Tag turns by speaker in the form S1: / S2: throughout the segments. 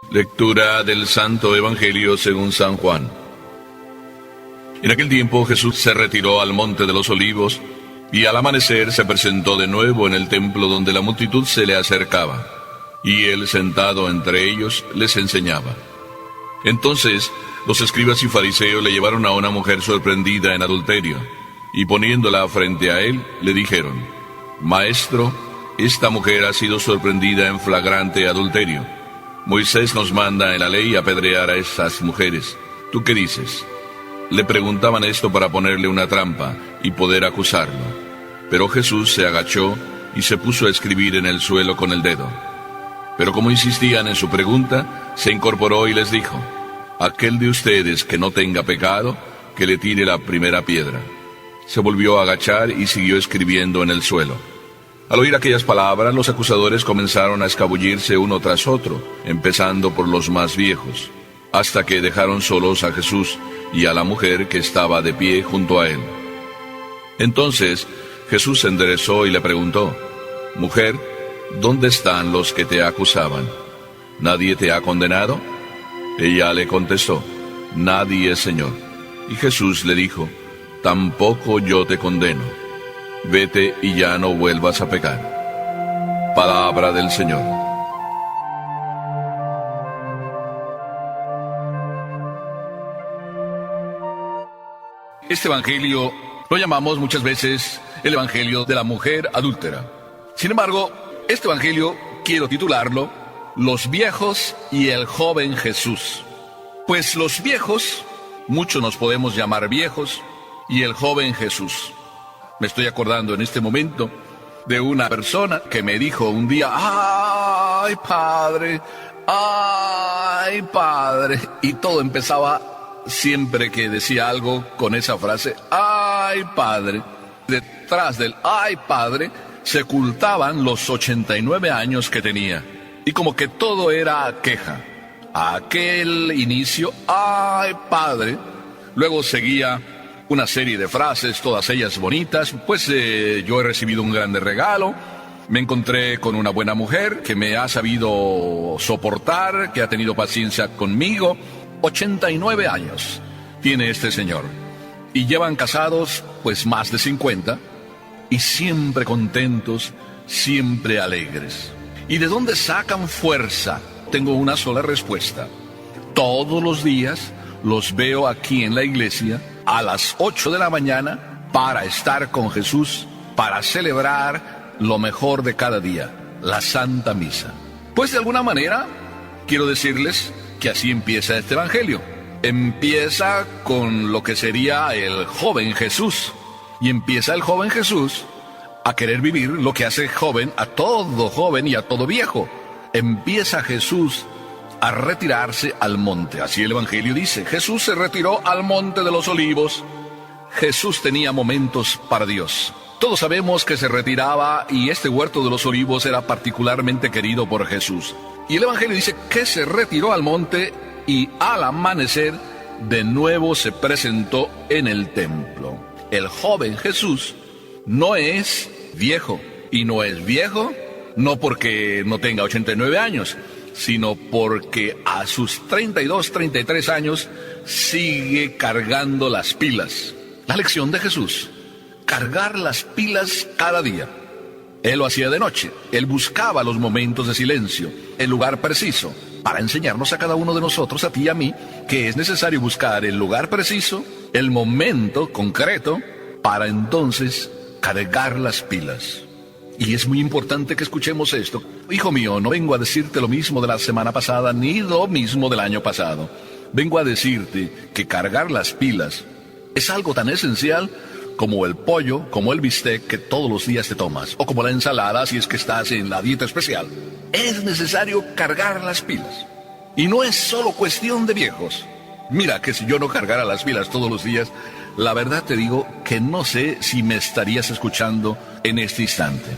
S1: Lectura del Santo Evangelio según San Juan. En aquel tiempo Jesús se retiró al monte de los Olivos, y al amanecer se presentó de nuevo en el templo donde la multitud se le acercaba, y él sentado entre ellos les enseñaba. Entonces los escribas y fariseos le llevaron a una mujer sorprendida en adulterio, y poniéndola frente a él, le dijeron: Maestro, esta mujer ha sido sorprendida en flagrante adulterio. Moisés nos manda en la ley apedrear a esas mujeres. ¿Tú qué dices? Le preguntaban esto para ponerle una trampa y poder acusarlo. Pero Jesús se agachó y se puso a escribir en el suelo con el dedo. Pero como insistían en su pregunta, se incorporó y les dijo: Aquel de ustedes que no tenga pecado, que le tire la primera piedra. Se volvió a agachar y siguió escribiendo en el suelo. Al oír aquellas palabras, los acusadores comenzaron a escabullirse uno tras otro, empezando por los más viejos, hasta que dejaron solos a Jesús y a la mujer que estaba de pie junto a él. Entonces Jesús se enderezó y le preguntó: Mujer, ¿dónde están los que te acusaban? ¿Nadie te ha condenado? Ella le contestó: Nadie, Señor. Y Jesús le dijo: Tampoco yo te condeno. Vete y ya no vuelvas a pecar. Palabra del Señor. Este evangelio lo llamamos muchas veces el evangelio de la mujer adúltera. Sin embargo, este evangelio quiero titularlo Los viejos y el joven Jesús. Pues los viejos, muchos nos podemos llamar viejos, y el joven Jesús. Me estoy acordando en este momento de una persona que me dijo un día: ¡ay, padre! ¡Ay, padre! Y todo empezaba siempre que decía algo con esa frase: ¡ay, padre! Detrás del ¡ay, padre! se ocultaban los 89 años que tenía. Y como que todo era queja. Aquel inicio: ¡ay, padre! Luego seguía una serie de frases, todas ellas bonitas. Pues yo he recibido un grande regalo, me encontré con una buena mujer que me ha sabido soportar, que ha tenido paciencia conmigo. 89 años tiene este señor, y llevan casados pues más de 50, y siempre contentos, siempre alegres. ¿Y de dónde sacan fuerza? Tengo una sola respuesta: todos los días los veo aquí en la iglesia a las 8 de la mañana para estar con Jesús, para celebrar lo mejor de cada día, la Santa Misa. Pues de alguna manera quiero decirles que así empieza este evangelio. Empieza con lo que sería el joven Jesús, y empieza el joven Jesús a querer vivir lo que hace joven a todo joven y a todo viejo. Empieza Jesús a retirarse al monte. Así el evangelio dice: Jesús se retiró al monte de los Olivos. Jesús tenía momentos para Dios. Todos sabemos que se retiraba, y este huerto de los Olivos era particularmente querido por Jesús. Y el evangelio dice que se retiró al monte, y al amanecer de nuevo se presentó en el templo. El joven Jesús no es viejo, y no es viejo no porque no tenga 89 años, sino porque a sus 32, 33 años sigue cargando las pilas. La lección de Jesús: cargar las pilas cada día. Él lo hacía de noche. Él buscaba los momentos de silencio, el lugar preciso, para enseñarnos a cada uno de nosotros, a ti y a mí, que es necesario buscar el lugar preciso, el momento concreto, para entonces cargar las pilas. Y es muy importante que escuchemos esto. Hijo mío, no vengo a decirte lo mismo de la semana pasada, ni lo mismo del año pasado. Vengo a decirte que cargar las pilas es algo tan esencial como el pollo, como el bistec que todos los días te tomas, o como la ensalada si es que estás en la dieta especial. Es necesario cargar las pilas. Y no es solo cuestión de viejos. Mira que si yo no cargara las pilas todos los días, la verdad te digo que no sé si me estarías escuchando en este instante.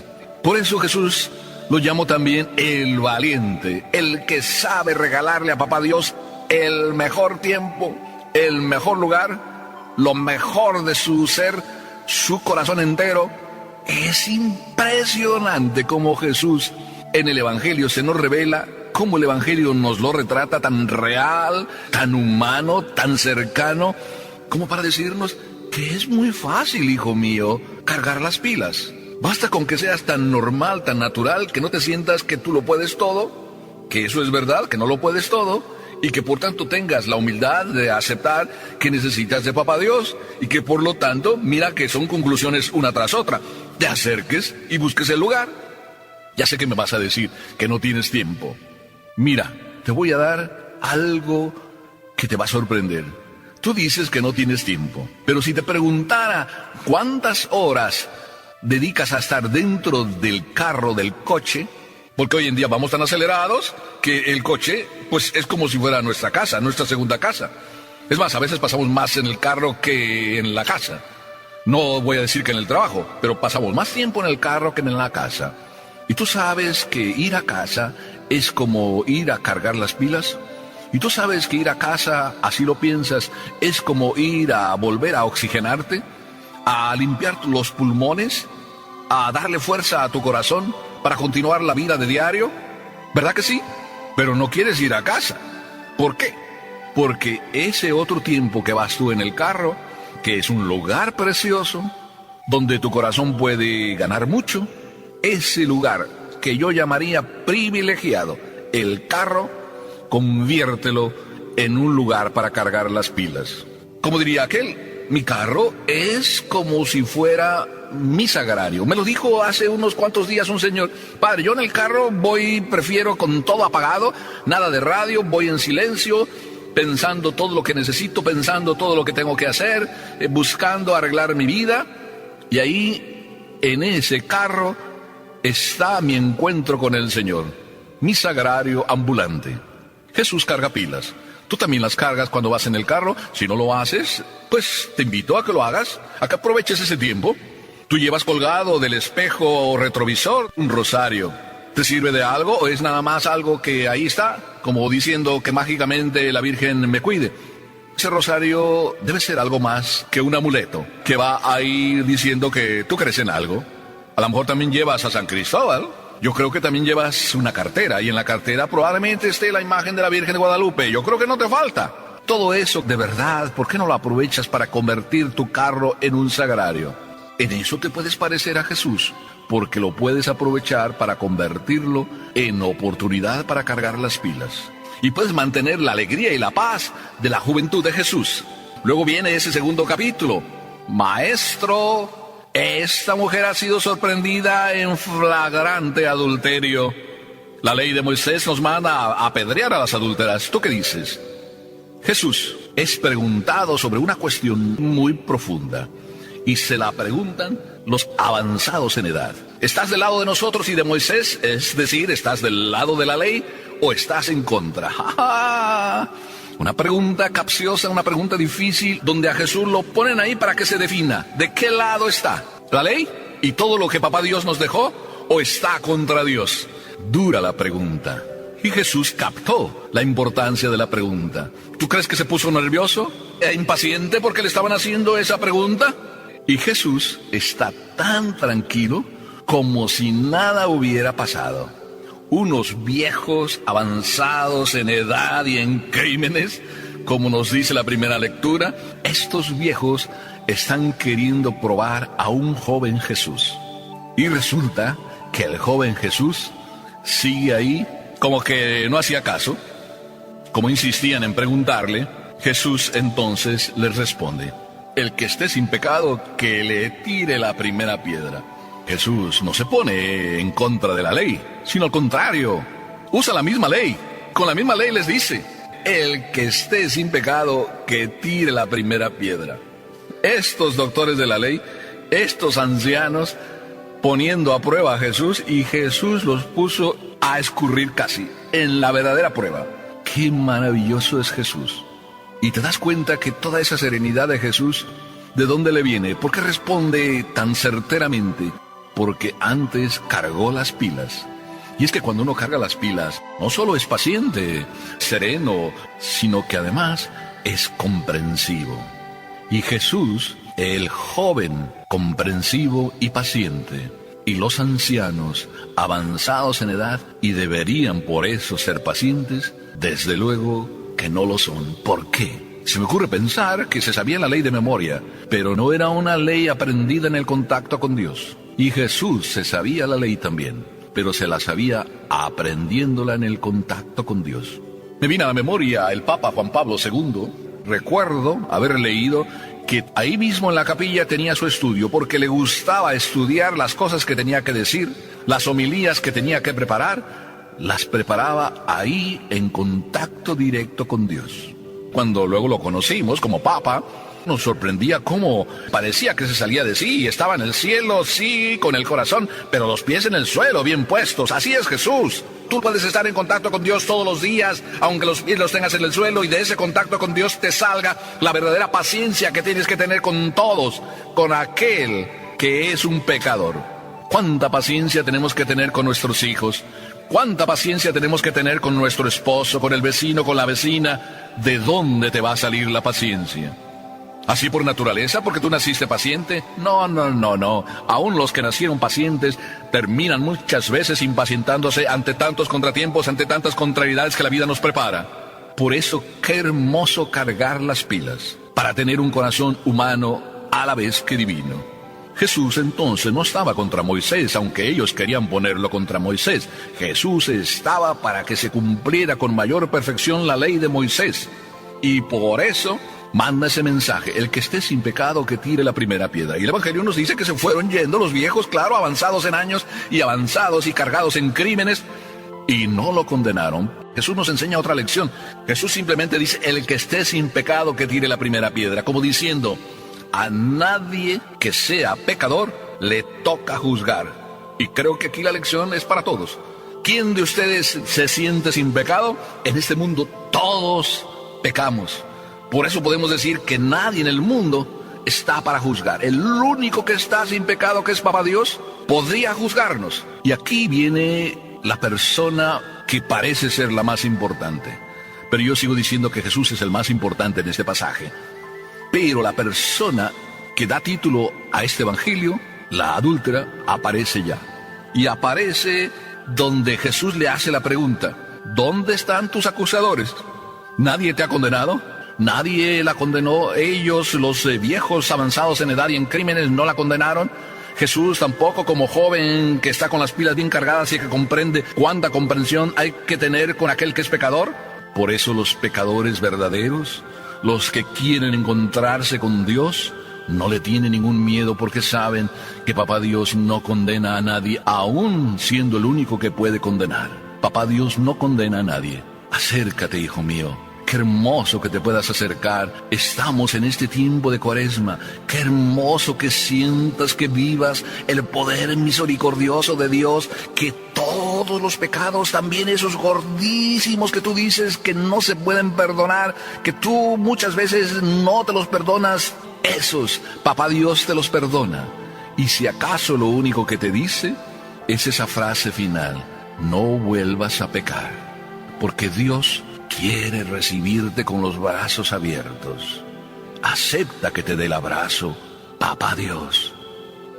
S1: Por eso Jesús lo llamo también el valiente, el que sabe regalarle a Papá Dios el mejor tiempo, el mejor lugar, lo mejor de su ser, su corazón entero. Es impresionante cómo Jesús en el Evangelio se nos revela cómo el Evangelio nos lo retrata tan real, tan humano, tan cercano, como para decirnos que es muy fácil, hijo mío, cargar las pilas. Basta con que seas tan normal, tan natural, que no te sientas que tú lo puedes todo, que eso es verdad, que no lo puedes todo, y que por tanto tengas la humildad de aceptar que necesitas de Papá Dios, y que por lo tanto, mira que son conclusiones una tras otra, te acerques y busques el lugar. Ya sé que me vas a decir que no tienes tiempo. Mira, te voy a dar algo que te va a sorprender. Tú dices que no tienes tiempo, pero si te preguntara cuántas horas dedicas a estar dentro del carro, del coche, porque hoy en día vamos tan acelerados que el coche, pues es como si fuera nuestra casa, nuestra segunda casa. Es más, a veces pasamos más en el carro que en la casa. No voy a decir que en el trabajo, pero pasamos más tiempo en el carro que en la casa. ¿Y tú sabes que ir a casa es como ir a cargar las pilas? ¿Y tú sabes que ir a casa, así lo piensas, es como ir a volver a oxigenarte? ¿A limpiar los pulmones? ¿A darle fuerza a tu corazón para continuar la vida de diario? ¿Verdad que sí? Pero no quieres ir a casa. ¿Por qué? Porque ese otro tiempo que vas tú en el carro, que es un lugar precioso, donde tu corazón puede ganar mucho, ese lugar que yo llamaría privilegiado, el carro, conviértelo en un lugar para cargar las pilas. Como diría aquel, mi carro es como si fuera mi sagrario. Me lo dijo hace unos cuantos días un señor. Padre, yo en el carro prefiero con todo apagado, nada de radio, voy en silencio, pensando todo lo que necesito, pensando todo lo que tengo que hacer, buscando arreglar mi vida. Y ahí, en ese carro, está mi encuentro con el Señor, mi sagrario ambulante. Jesús carga pilas. Tú también las cargas cuando vas en el carro. Si no lo haces, pues te invito a que lo hagas, a que aproveches ese tiempo. Tú llevas colgado del espejo retrovisor un rosario. ¿Te sirve de algo o es nada más algo que ahí está, como diciendo que mágicamente la Virgen me cuide? Ese rosario debe ser algo más que un amuleto que va a ir diciendo que tú crees en algo. A lo mejor también llevas a San Cristóbal. Yo creo que también llevas una cartera, y en la cartera probablemente esté la imagen de la Virgen de Guadalupe. Yo creo que no te falta. Todo eso, de verdad, ¿por qué no lo aprovechas para convertir tu carro en un sagrario? En eso te puedes parecer a Jesús, porque lo puedes aprovechar para convertirlo en oportunidad para cargar las pilas. Y puedes mantener la alegría y la paz de la juventud de Jesús. Luego viene ese segundo capítulo. Maestro, esta mujer ha sido sorprendida en flagrante adulterio. La ley de Moisés nos manda a apedrear a las adúlteras. ¿Tú qué dices? Jesús es preguntado sobre una cuestión muy profunda, y se la preguntan los avanzados en edad. ¿Estás del lado de nosotros y de Moisés? Es decir, ¿estás del lado de la ley o estás en contra? ¡Ja, ja! Una pregunta capciosa, una pregunta difícil, donde a Jesús lo ponen ahí para que se defina. ¿De qué lado está? ¿La ley y todo lo que Papá Dios nos dejó? ¿O está contra Dios? Dura la pregunta. Y Jesús captó la importancia de la pregunta. ¿Tú crees que se puso nervioso e impaciente porque le estaban haciendo esa pregunta? Y Jesús está tan tranquilo como si nada hubiera pasado. Unos viejos avanzados en edad y en crímenes, como nos dice la primera lectura, estos viejos están queriendo probar a un joven Jesús. Y resulta que el joven Jesús sigue ahí como que no hacía caso. Como insistían en preguntarle, Jesús entonces les responde: el que esté sin pecado, que le tire la primera piedra. Jesús no se pone en contra de la ley, sino al contrario, usa la misma ley. Con la misma ley les dice: el que esté sin pecado, que tire la primera piedra. Estos doctores de la ley, estos ancianos, poniendo a prueba a Jesús, y Jesús los puso a escurrir casi, en la verdadera prueba. ¡Qué maravilloso es Jesús! Y te das cuenta que toda esa serenidad de Jesús, ¿de dónde le viene? ¿Por qué responde tan certeramente? Porque antes cargó las pilas. Y es que cuando uno carga las pilas, no solo es paciente, sereno, sino que además es comprensivo. Y Jesús, el joven, comprensivo y paciente, y los ancianos, avanzados en edad, y deberían por eso ser pacientes, desde luego que no lo son. ¿Por qué? Se me ocurre pensar que se sabía la ley de memoria, pero no era una ley aprendida en el contacto con Dios. Y Jesús se sabía la ley también, pero se la sabía aprendiéndola en el contacto con Dios. Me viene a la memoria el Papa Juan Pablo II. Recuerdo haber leído que ahí mismo en la capilla tenía su estudio, porque le gustaba estudiar las cosas que tenía que decir, las homilías que tenía que preparar, las preparaba ahí en contacto directo con Dios. Cuando luego lo conocimos como Papa, nos sorprendía cómo parecía que se salía de sí y estaba en el cielo, sí, con el corazón, pero los pies en el suelo, bien puestos. Así es Jesús. Tú puedes estar en contacto con Dios todos los días, aunque los pies los tengas en el suelo, y de ese contacto con Dios te salga la verdadera paciencia que tienes que tener con todos, con aquel que es un pecador. ¿Cuánta paciencia tenemos que tener con nuestros hijos? ¿Cuánta paciencia tenemos que tener con nuestro esposo, con el vecino, con la vecina? ¿De dónde te va a salir la paciencia? ¿Así por naturaleza, porque tú naciste paciente? No. Aún los que nacieron pacientes terminan muchas veces impacientándose ante tantos contratiempos, ante tantas contrariedades que la vida nos prepara. Por eso, qué hermoso cargar las pilas, para tener un corazón humano a la vez que divino. Jesús entonces no estaba contra Moisés, aunque ellos querían ponerlo contra Moisés. Jesús estaba para que se cumpliera con mayor perfección la ley de Moisés. Y por eso manda ese mensaje: el que esté sin pecado que tire la primera piedra. Y el Evangelio nos dice que se fueron yendo los viejos, claro, avanzados en años y avanzados y cargados en crímenes, y no lo condenaron. Jesús nos enseña otra lección. Jesús simplemente dice: el que esté sin pecado que tire la primera piedra, como diciendo, a nadie que sea pecador le toca juzgar. Y creo que aquí la lección es para todos. ¿Quién de ustedes se siente sin pecado? En este mundo todos pecamos. Por eso podemos decir que nadie en el mundo está para juzgar. El único que está sin pecado, que es Papá Dios, podría juzgarnos. Y aquí viene la persona que parece ser la más importante. Pero yo sigo diciendo que Jesús es el más importante en este pasaje. Pero la persona que da título a este evangelio, la adúltera, aparece ya. Y aparece donde Jesús le hace la pregunta: ¿dónde están tus acusadores? ¿Nadie te ha condenado? Nadie la condenó. Ellos, los viejos avanzados en edad y en crímenes, no la condenaron. Jesús tampoco, como joven que está con las pilas bien cargadas y que comprende cuánta comprensión hay que tener con aquel que es pecador. Por eso los pecadores verdaderos, los que quieren encontrarse con Dios, no le tienen ningún miedo, porque saben que Papá Dios no condena a nadie, aún siendo el único que puede condenar. Papá Dios no condena a nadie. Acércate, hijo mío. Qué hermoso que te puedas acercar. Estamos en este tiempo de Cuaresma. Qué hermoso que sientas, que vivas el poder misericordioso de Dios, que todos los pecados, también esos gordísimos que tú dices que no se pueden perdonar, que tú muchas veces no te los perdonas, esos Papá Dios te los perdona. Y si acaso lo único que te dice es esa frase final: no vuelvas a pecar, porque Dios quiere recibirte con los brazos abiertos. Acepta que te dé el abrazo, Papá Dios.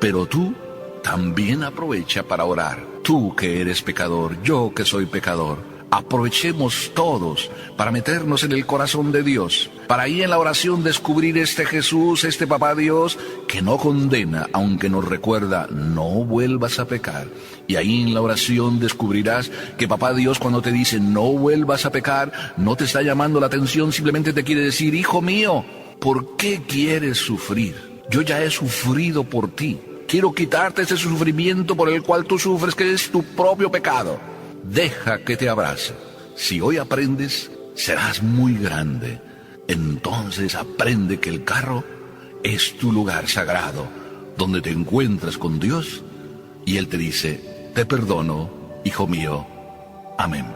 S1: Pero tú también aprovecha para orar. Tú que eres pecador, yo que soy pecador, aprovechemos todos para meternos en el corazón de Dios, para ahí en la oración descubrir este Jesús, este Papá Dios, que no condena, aunque nos recuerda: no vuelvas a pecar. Y ahí en la oración descubrirás que Papá Dios, cuando te dice no vuelvas a pecar, no te está llamando la atención, simplemente te quiere decir: hijo mío, ¿por qué quieres sufrir? Yo ya he sufrido por ti. Quiero quitarte ese sufrimiento por el cual tú sufres, que es tu propio pecado. Deja que te abrace. Si hoy aprendes, serás muy grande. Entonces aprende que el carro es tu lugar sagrado, donde te encuentras con Dios, y Él te dice: te perdono, hijo mío. Amén.